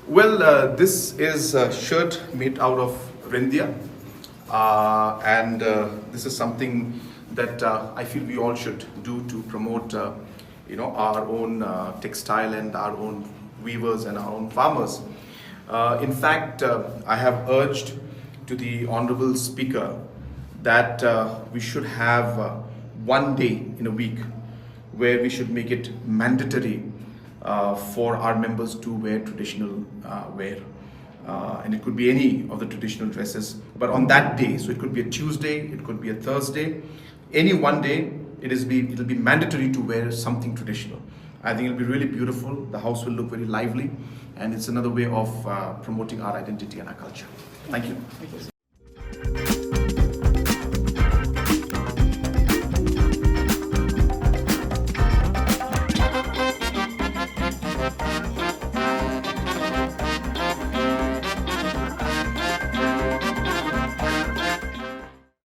Well, this is a shirt made out of Rindia, and this is something that I feel we all should do to promote, our own textile and our own weavers and our own farmers. In fact, I have urged to the Honorable Speaker that we should have one day in a week where we should make it mandatory for our members to wear traditional wear. And it could be any of the traditional dresses, but on that day, so it could be a Tuesday, it could be a Thursday, any one day, it'll be mandatory to wear something traditional. I think it'll be really beautiful, the house will look very lively, and it's another way of promoting our identity and our culture. Thank you.